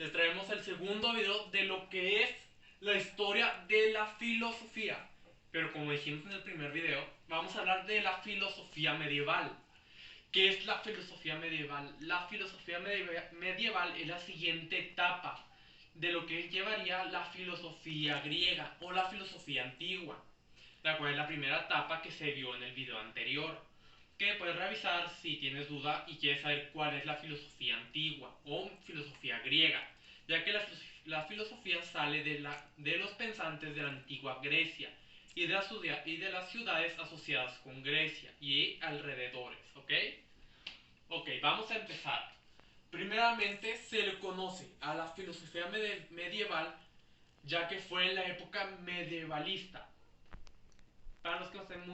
les traemos el segundo video de lo que es la historia de la filosofía. Pero como dijimos en el primer video, vamos a hablar de la filosofía medieval. ¿Qué es la filosofía medieval? La filosofía medieval es la siguiente etapa de lo que llevaría la filosofía griega o la filosofía antigua, la cual es la primera etapa que se vio en el video anterior, que puedes revisar si tienes duda y quieres saber cuál es la filosofía antigua o filosofía griega, ya que la filosofía sale de los pensantes de la antigua Grecia y de las ciudades asociadas con Grecia y alrededores, ¿ok? Ok, vamos a empezar. Primeramente se le conoce a la filosofía medieval ya que fue en la época medievalista. Para los que no estén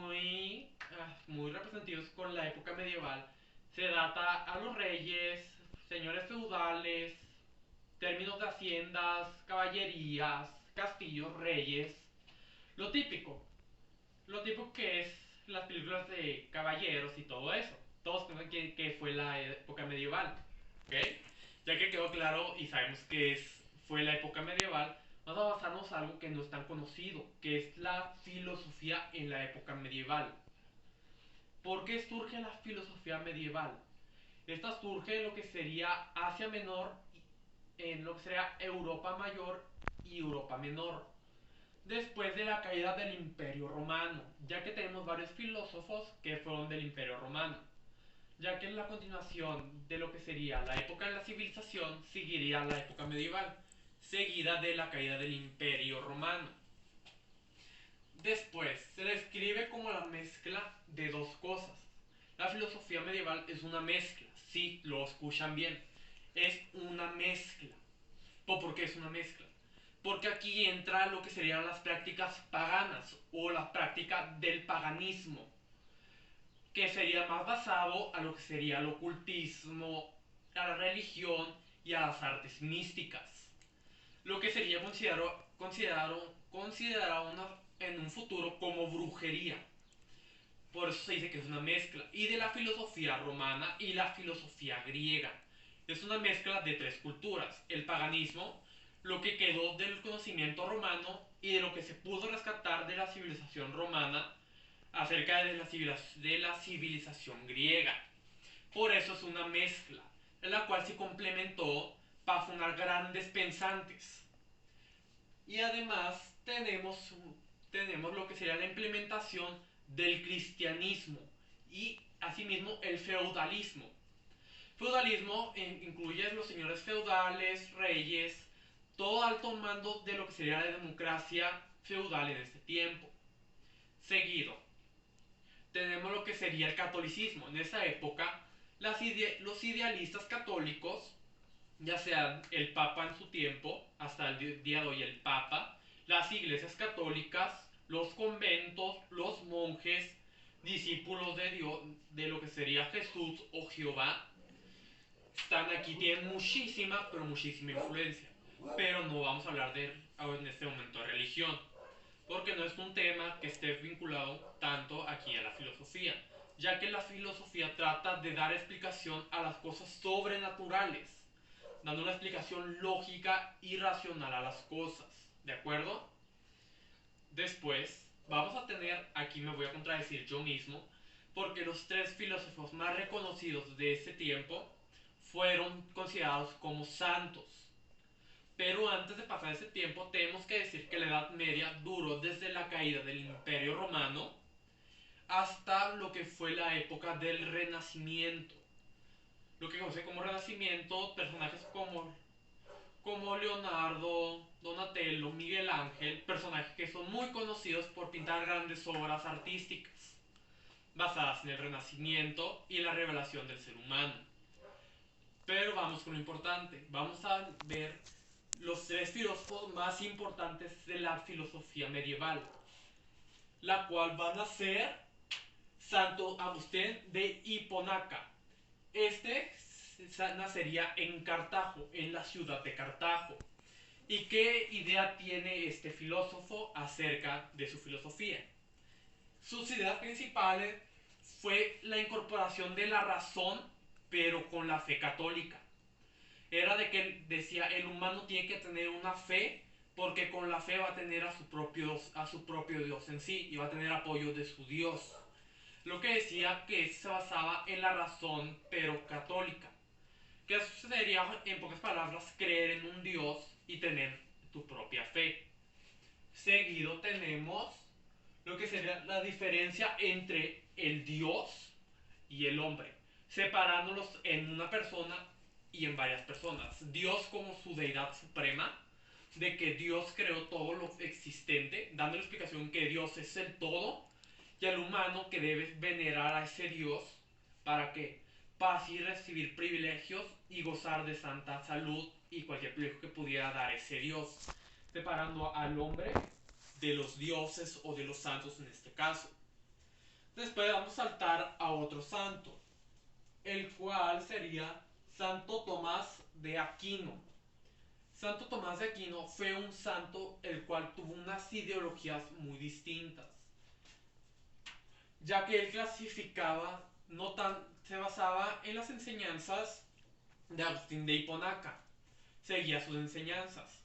muy representativos con la época medieval, se data a los reyes, señores feudales, términos de haciendas, caballerías, castillos, reyes. Lo típico, lo típico que es las películas de caballeros y todo eso. Todos conocen que fue la época medieval, ¿ok? Ya que quedó claro y sabemos que fue la época medieval, vamos a basarnos en algo que no es tan conocido, que es la filosofía en la época medieval. ¿Por qué surge la filosofía medieval? Esta surge en lo que sería Asia Menor, en lo que sería Europa Mayor y Europa Menor, después de la caída del Imperio Romano, ya que tenemos varios filósofos que fueron del Imperio Romano, ya que en la continuación de lo que sería la época de la civilización seguiría la época medieval, seguida de la caída del Imperio Romano. Después se le escribe como la mezcla de dos cosas. La filosofía medieval es una mezcla, si lo escuchan bien, es una mezcla. ¿Por qué es una mezcla? Porque aquí entra lo que serían las prácticas paganas o la práctica del paganismo, que sería más basado a lo que sería el ocultismo, a la religión y a las artes místicas. Lo que sería considerado en un futuro como brujería. Por eso se dice que es una mezcla. Y de la filosofía romana y la filosofía griega. Es una mezcla de tres culturas. El paganismo, lo que quedó del conocimiento romano y de lo que se pudo rescatar de la civilización romana acerca de la civilización griega. Por eso es una mezcla, en la cual se complementó para formar grandes pensantes. Y además tenemos lo que sería la implementación del cristianismo y asimismo el feudalismo. Feudalismo incluye los señores feudales, reyes, todo alto mando de lo que sería la democracia feudal en este tiempo. Seguido, tenemos lo que sería el catolicismo. En esa época, los idealistas católicos, ya sea el Papa en su tiempo, hasta el día de hoy el Papa, las iglesias católicas, los conventos, los monjes, discípulos de Dios, de lo que sería Jesús o Jehová, están aquí, tienen muchísima, pero muchísima influencia. Pero no vamos a hablar en este momento de religión, porque no es un tema que esté vinculado tanto aquí a la filosofía, ya que la filosofía trata de dar explicación a las cosas sobrenaturales, dando una explicación lógica y racional a las cosas, ¿de acuerdo? Después vamos a tener, aquí me voy a contradecir yo mismo, porque los tres filósofos más reconocidos de ese tiempo fueron considerados como santos. Pero antes de pasar ese tiempo, tenemos que decir que la Edad Media duró desde la caída del Imperio Romano hasta lo que fue la época del Renacimiento. Lo que conoce como Renacimiento, personajes como Leonardo, Donatello, Miguel Ángel, personajes que son muy conocidos por pintar grandes obras artísticas basadas en el Renacimiento y la revelación del ser humano. Pero vamos con lo importante, vamos a ver los tres filósofos más importantes de la filosofía medieval, la cual van a ser Santo Agustín de Hiponaca. Este nacería en Cartago, en la ciudad de Cartago. ¿Y qué idea tiene este filósofo acerca de su filosofía? Sus ideas principales fue la incorporación de la razón, pero con la fe católica. Era de que él decía el humano tiene que tener una fe porque con la fe va a tener a su propio Dios en sí y va a tener apoyo de su Dios. Lo que decía que se basaba en la razón pero católica. Que eso sería, en pocas palabras, creer en un Dios y tener tu propia fe. Seguido tenemos lo que sería la diferencia entre el Dios y el hombre, separándolos en una persona y en varias personas. Dios como su deidad suprema, de que Dios creó todo lo existente, dando la explicación que Dios es el todo, y al humano que debe venerar a ese Dios para que para así recibir privilegios y gozar de santa salud y cualquier privilegio que pudiera dar ese Dios, separando al hombre de los dioses o de los santos en este caso. Después vamos a saltar a otro santo, el cual sería Santo Tomás de Aquino. Santo Tomás de Aquino fue un santo el cual tuvo unas ideologías muy distintas, ya que él clasificaba, no tan, se basaba en las enseñanzas de Agustín de Hiponaca, seguía sus enseñanzas,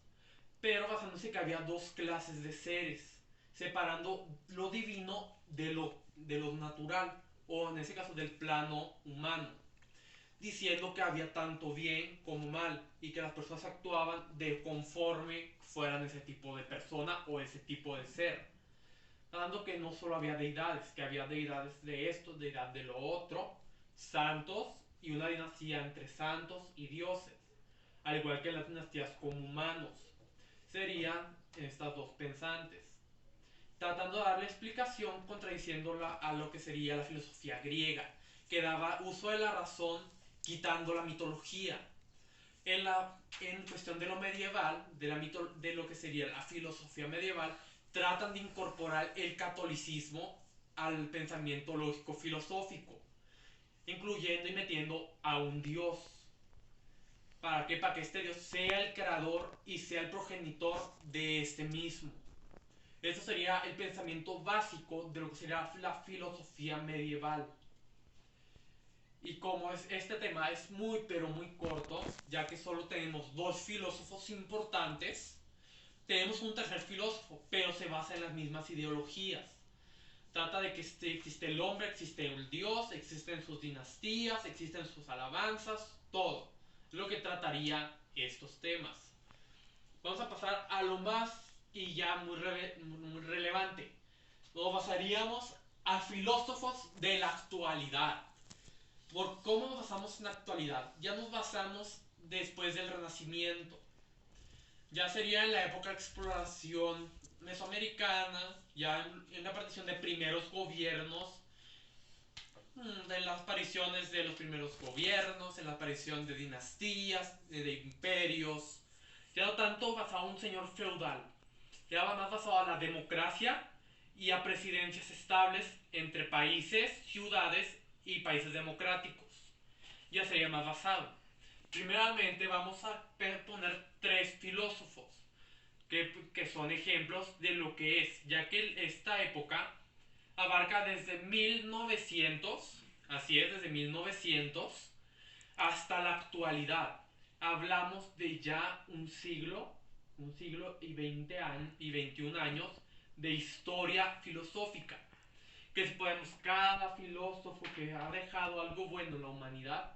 pero basándose que había dos clases de seres, separando lo divino de lo natural, o en ese caso del plano humano, diciendo que había tanto bien como mal y que las personas actuaban de conforme fueran ese tipo de persona o ese tipo de ser. Dando que no solo había deidades, que había deidades de esto, deidad de lo otro, santos y una dinastía entre santos y dioses, al igual que las dinastías como humanos. Serían estas dos pensantes, tratando de darle explicación contradiciéndola a lo que sería la filosofía griega, que daba uso de la razón quitando la mitología. En cuestión de lo medieval, de lo que sería la filosofía medieval, tratan de incorporar el catolicismo al pensamiento lógico-filosófico, incluyendo y metiendo a un dios. ¿Para qué? Para que este dios sea el creador y sea el progenitor de este mismo. Eso sería el pensamiento básico de lo que sería la filosofía medieval. Y como este tema es muy pero muy corto, ya que solo tenemos dos filósofos importantes, tenemos un tercer filósofo, pero se basa en las mismas ideologías. Trata de que existe el hombre, existe el dios, existen sus dinastías, existen sus alabanzas, todo. Es lo que trataría estos temas. Vamos a pasar a lo más y ya muy relevante. Nos basaríamos a filósofos de la actualidad. ¿Por cómo nos basamos en la actualidad? Ya nos basamos después del Renacimiento. Ya sería en la época de exploración mesoamericana, ya en la partición de primeros gobiernos, de las apariciones de los primeros gobiernos, en la aparición de dinastías, de imperios, ya no tanto basado en un señor feudal, ya va más basado a la democracia y a presidencias estables entre países, ciudades y países democráticos. Ya sería más basado. Primeramente vamos a poner tres filósofos que son ejemplos de lo que es, ya que esta época abarca desde 1900, así es, desde 1900 hasta la actualidad. Hablamos de ya un siglo y 20 años y 21 años de historia filosófica. Que si podemos, cada filósofo que ha dejado algo bueno en la humanidad,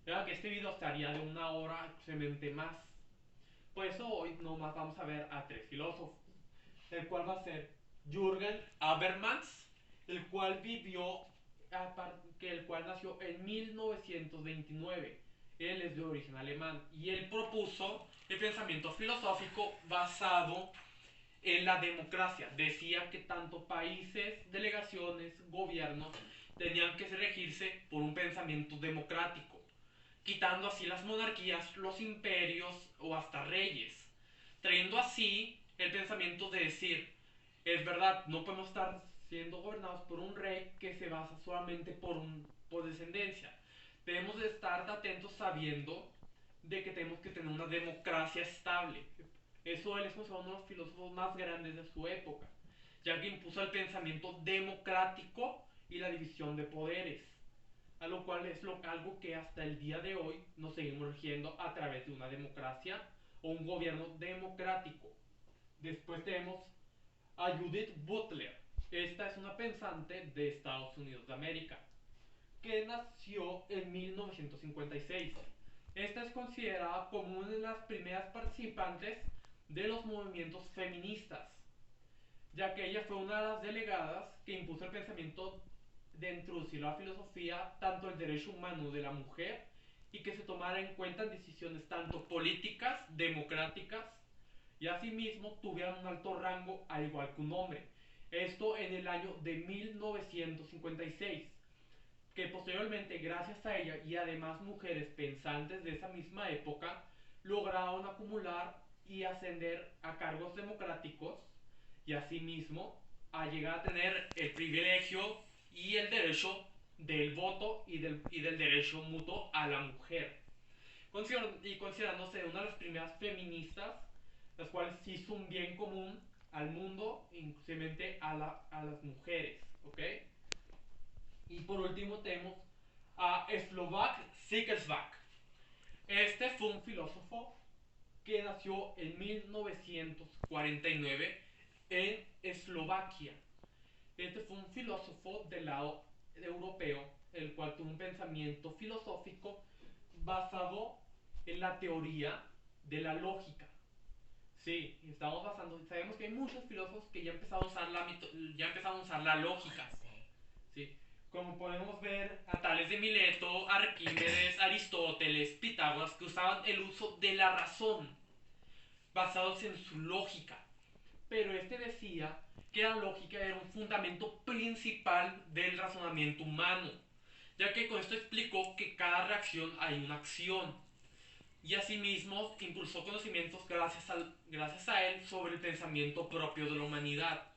creo que este video estaría de una hora, simplemente más. Por eso hoy nomás vamos a ver a tres filósofos, el cual va a ser Jürgen Habermas, el cual el cual nació en 1929. Él es de origen alemán y él propuso el pensamiento filosófico basado en la democracia. Decía que tanto países, delegaciones, gobiernos tenían que regirse por un pensamiento democrático, quitando así las monarquías, los imperios o hasta reyes, trayendo así el pensamiento de decir, es verdad, no podemos estar siendo gobernados por un rey que se basa solamente por descendencia. Debemos de estar atentos sabiendo de que tenemos que tener una democracia estable. Eso él es uno de los filósofos más grandes de su época, ya que impuso el pensamiento democrático y la división de poderes. a lo cual es algo que hasta el día de hoy nos seguimos rigiendo a través de una democracia o un gobierno democrático. Después tenemos a Judith Butler. Esta es una pensante de Estados Unidos de América, que nació en 1956. Esta es considerada como una de las primeras participantes de los movimientos feministas, ya que ella fue una de las delegadas que impuso el pensamiento de introducir la filosofía, tanto el derecho humano de la mujer, y que se tomara en cuenta en decisiones tanto políticas, democráticas, y asimismo tuvieran un alto rango al igual que un hombre. Esto en el año de 1956, que posteriormente, gracias a ella y además mujeres pensantes de esa misma época, lograron acumular y ascender a cargos democráticos y asimismo a llegar a tener el privilegio y el derecho del voto y del derecho mutuo a la mujer. Y considerándose una de las primeras feministas, las cuales hizo un bien común al mundo, inclusive a las mujeres, ¿ok? Y por último tenemos a Slovak Zikzak. Este fue un filósofo que nació en 1949 en Eslovaquia. Este fue un filósofo del lado europeo, el cual tuvo un pensamiento filosófico basado en la teoría de la lógica. Sí, estamos basando, sabemos que hay muchos filósofos que ya empezaron a usar la lógica. Sí, como podemos ver a Tales de Mileto, Arquímedes, Aristóteles, Pitágoras, que usaban el uso de la razón, basados en su lógica. Pero este decía que la lógica era un fundamento principal del razonamiento humano, ya que con esto explicó que cada reacción hay una acción. Y asimismo impulsó conocimientos gracias a él sobre el pensamiento propio de la humanidad.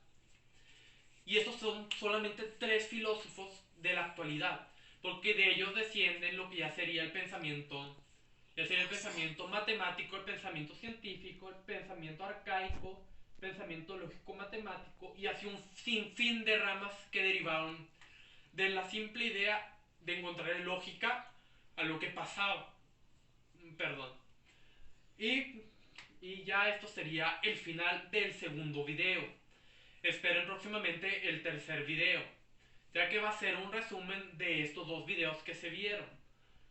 Y estos son solamente tres filósofos de la actualidad, porque de ellos descienden lo que ya sería el pensamiento matemático, el pensamiento científico, el pensamiento arcaico, el pensamiento lógico-matemático, y así un sinfín de ramas que derivaron de la simple idea de encontrar lógica a lo que pasaba. Perdón. Y, y ya esto sería el final del segundo video. Esperen próximamente el tercer video, ya que va a ser un resumen de estos dos videos que se vieron,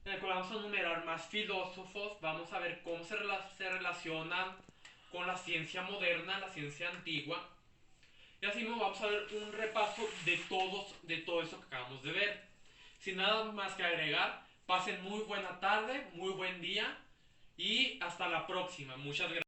en el cual vamos a enumerar más filósofos, vamos a ver cómo se relacionan con la ciencia moderna, la ciencia antigua, y así vamos a ver un repaso de todo eso que acabamos de ver. Sin nada más que agregar, pasen muy buena tarde, muy buen día, y hasta la próxima. Muchas gracias.